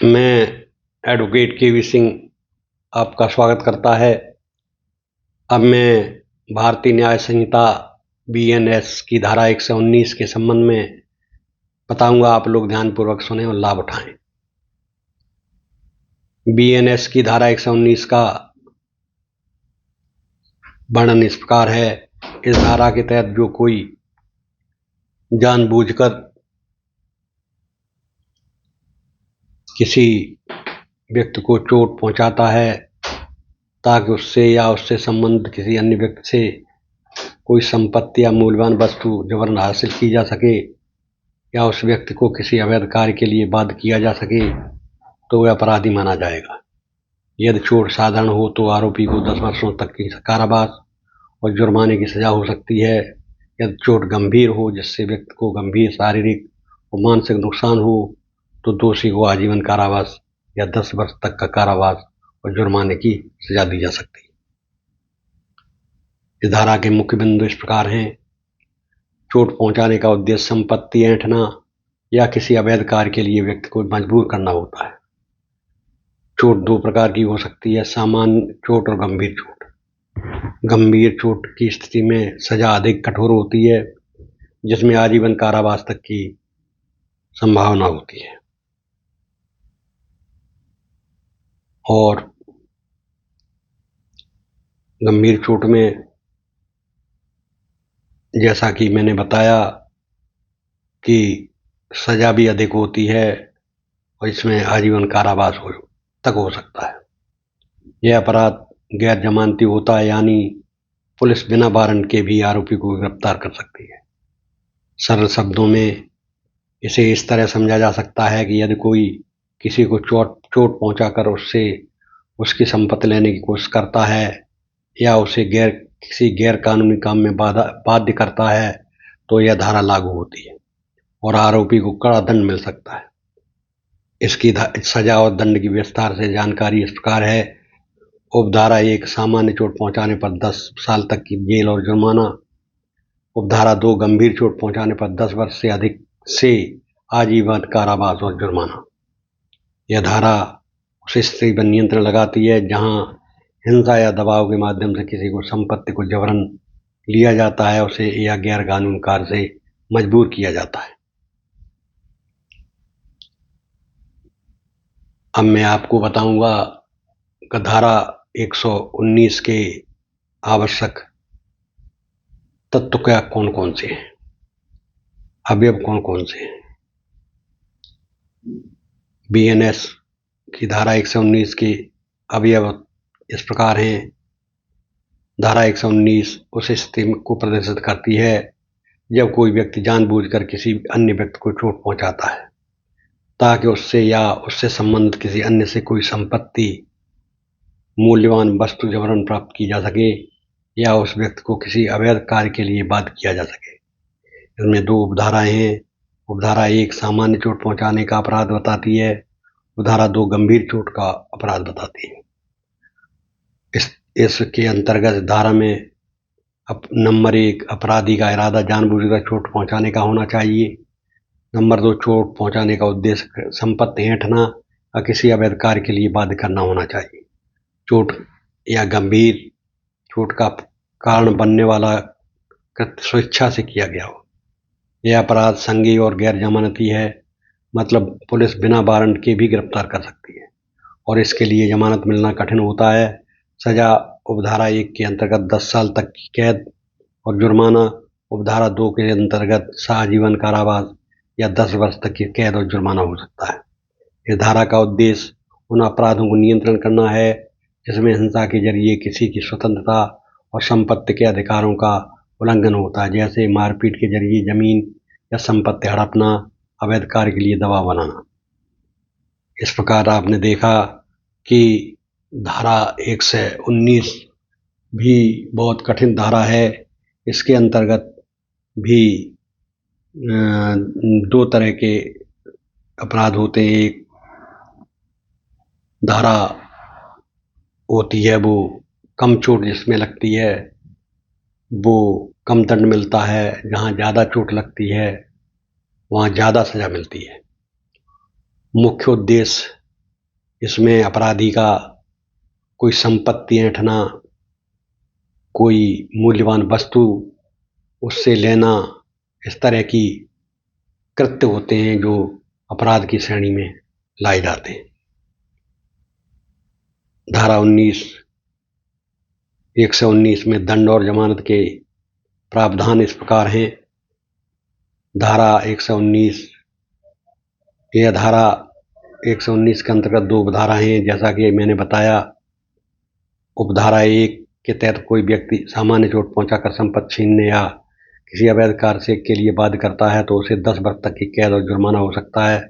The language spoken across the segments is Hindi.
मैं एडवोकेट के वी सिंह आपका स्वागत करता है। अब मैं भारतीय न्याय संहिता बीएनएस की धारा 119 के संबंध में बताऊंगा। आप लोग ध्यानपूर्वक सुने और लाभ उठाएं। बीएनएस की धारा 119 का वर्णन इस प्रकार है। इस धारा के तहत जो कोई जानबूझकर किसी व्यक्ति को चोट पहुंचाता है ताकि उससे या उससे संबंधित किसी अन्य व्यक्ति से कोई संपत्ति या मूल्यवान वस्तु जबरन हासिल की जा सके या उस व्यक्ति को किसी अवैध कार्य के लिए बाध्य किया जा सके तो वह अपराधी माना जाएगा। यदि चोट साधारण हो तो आरोपी को 10 वर्षों तक की कारावास और जुर्माने की सजा हो सकती है। यदि चोट गंभीर हो जिससे व्यक्ति को गंभीर शारीरिक और मानसिक नुकसान हो तो दोषी को आजीवन कारावास या 10 वर्ष तक का कारावास और जुर्माने की सजा दी जा सकती है। इस धारा के मुख्य बिंदु इस प्रकार हैं। चोट पहुंचाने का उद्देश्य संपत्ति ऐंठना या किसी अवैध कार्य के लिए व्यक्ति को मजबूर करना होता है। चोट 2 प्रकार की हो सकती है, सामान्य चोट और गंभीर चोट। गंभीर चोट की स्थिति में सजा अधिक कठोर होती है जिसमें आजीवन कारावास तक की संभावना होती है। और गंभीर चोट में जैसा कि मैंने बताया कि सजा भी अधिक होती है और इसमें आजीवन कारावास तक हो सकता है। यह अपराध गैर जमानती होता है, यानी पुलिस बिना वारंट के भी आरोपी को गिरफ्तार कर सकती है। सरल शब्दों में इसे इस तरह समझा जा सकता है कि यदि कोई किसी को चोट पहुंचाकर उससे उसकी संपत्ति लेने की कोशिश करता है या उसे किसी गैर कानूनी काम में बाध्य करता है तो यह धारा लागू होती है और आरोपी को कड़ा दंड मिल सकता है। इसकी सजा और दंड की विस्तार से जानकारी इस प्रकार है। उपधारा 1 सामान्य चोट पहुंचाने पर 10 साल तक की जेल और जुर्माना। उपधारा 2 गंभीर चोट पहुंचाने पर 10 वर्ष से अधिक से आजीवन कारावास और जुर्माना। यह धारा उस स्थिति पर नियंत्रण लगाती है जहां हिंसा या दबाव के माध्यम से किसी को संपत्ति को जबरन लिया जाता है, उसे या गैर कानूनी कार्य से मजबूर किया जाता है। अब मैं आपको बताऊंगा कि धारा 119 के आवश्यक तत्व क्या कौन कौन से हैं, अवयव कौन कौन से हैं। बीएनएस की धारा 119 के अवयव इस प्रकार हैं। धारा 119 उस स्थिति को प्रदर्शित करती है जब कोई व्यक्ति जानबूझकर किसी अन्य व्यक्ति को चोट पहुंचाता है ताकि उससे या उससे संबंधित किसी अन्य से कोई संपत्ति मूल्यवान वस्तु जबरन प्राप्त की जा सके या उस व्यक्ति को किसी अवैध कार्य के लिए बाध्य किया जा सके। इसमें 2 उपधाराएं हैं। उपधारा 1 सामान्य चोट पहुंचाने का अपराध बताती है। उपधारा 2 गंभीर चोट का अपराध बताती है। इसके अंतर्गत धारा में नंबर 1 अपराधी का इरादा जानबूझकर चोट पहुंचाने का होना चाहिए। नंबर 2 चोट पहुंचाने का उद्देश्य संपत्ति ऐंठना या किसी अवैध कार्य के लिए बाध्य करना होना चाहिए। चोट या गंभीर चोट का कारण बनने वाला कृत्य स्वेच्छा से किया गया हो। यह अपराध संज्ञेय और गैर जमानती है, मतलब पुलिस बिना वारंट के भी गिरफ्तार कर सकती है और इसके लिए जमानत मिलना कठिन होता है। सजा उपधारा 1 के अंतर्गत 10 साल तक की कैद और जुर्माना। उपधारा 2 के अंतर्गत आजीवन कारावास या 10 वर्ष तक की कैद और जुर्माना हो सकता है। इस धारा का उद्देश्य उन अपराधों को नियंत्रण करना है जिसमें हिंसा के जरिए किसी की स्वतंत्रता और संपत्ति के अधिकारों का उल्लंघन होता है, जैसे मारपीट के जरिए जमीन या संपत्ति हड़पना, अवैध कार्य के लिए दबाव बनाना। इस प्रकार आपने देखा कि धारा 119 भी बहुत कठिन धारा है। इसके अंतर्गत भी 2 तरह के अपराध होते हैं। एक धारा होती है वो कम चोट जिसमें लगती है वो कम दंड मिलता है, जहाँ ज़्यादा चोट लगती है वहाँ ज़्यादा सजा मिलती है। मुख्य उद्देश्य इसमें अपराधी का कोई संपत्ति ऐंठना, कोई मूल्यवान वस्तु उससे लेना, इस तरह की कृत्य होते हैं जो अपराध की श्रेणी में लाए जाते हैं। धारा 119 में दंड और जमानत के प्रावधान इस प्रकार हैं। धारा 119 यह धारा 119 के अंतर्गत दो उपधारा हैं, जैसा कि मैंने बताया। उपधारा 1 के तहत कोई व्यक्ति सामान्य चोट पहुंचाकर संपत्ति छीनने या किसी अवैध कार्य से के लिए बाध्य करता है तो उसे 10 वर्ष तक की कैद और जुर्माना हो सकता है।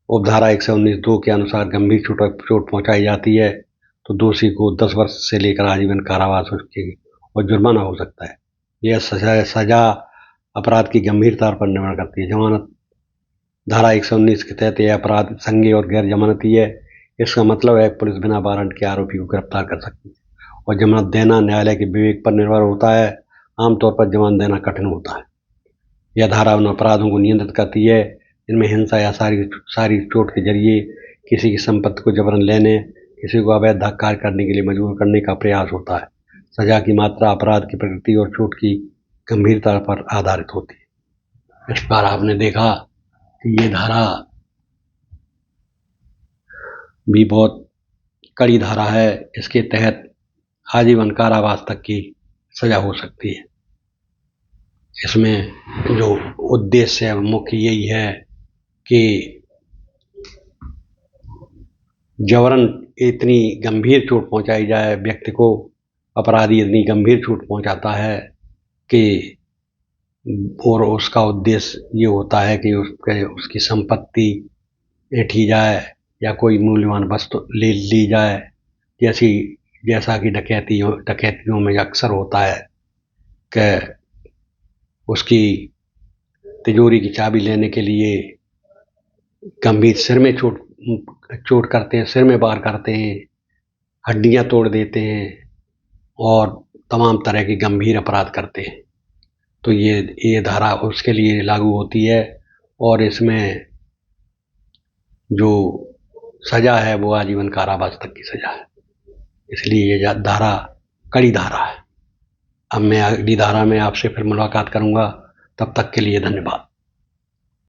उपधारा 119(2) के अनुसार गंभीर चोट पहुंचाई जाती है तो दोषी को 10 वर्ष से लेकर आजीवन कारावास और जुर्माना हो सकता है। यह सजा अपराध की गंभीरता पर निर्भर करती है। जमानत धारा 119 के तहत यह अपराध संज्ञेय और गैर जमानती है। इसका मतलब है पुलिस बिना वारंट के आरोपी को गिरफ्तार कर सकती है और जमानत देना न्यायालय के विवेक पर निर्भर होता है। आमतौर पर जमानत देना कठिन होता है। यह धारा उन अपराधों को नियंत्रित करती है जिनमें हिंसा या शारीरिक चोट के जरिए किसी की संपत्ति को जबरन लेने, किसी को अवैध कार्य करने के लिए मजबूर करने का प्रयास होता है। सजा की मात्रा अपराध की प्रकृति और चोट की गंभीरता पर आधारित होती है। इस बार आपने देखा कि ये धारा भी बहुत कड़ी धारा है। इसके तहत आजीवन कारावास तक की सजा हो सकती है। इसमें जो उद्देश्य है मुख्य यही है कि जबरन इतनी गंभीर चोट पहुंचाई जाए व्यक्ति को, अपराधी इतनी गंभीर चोट पहुंचाता है कि और उसका उद्देश्य ये होता है कि उसकी संपत्ति ऐंठी जाए या कोई मूल्यवान वस्तु ले ली जाए, जैसा कि डकैतियों में अक्सर होता है कि उसकी तिजोरी की चाबी लेने के लिए गंभीर सिर में चोट करते हैं, सिर में वार करते हैं, हड्डियां तोड़ देते हैं और तमाम तरह के गंभीर अपराध करते हैं। तो ये धारा उसके लिए लागू होती है और इसमें जो सजा है वो आजीवन कारावास तक की सजा है। इसलिए ये धारा कड़ी धारा है। अब मैं अगली धारा में आपसे फिर मुलाकात करूंगा। तब तक के लिए धन्यवाद।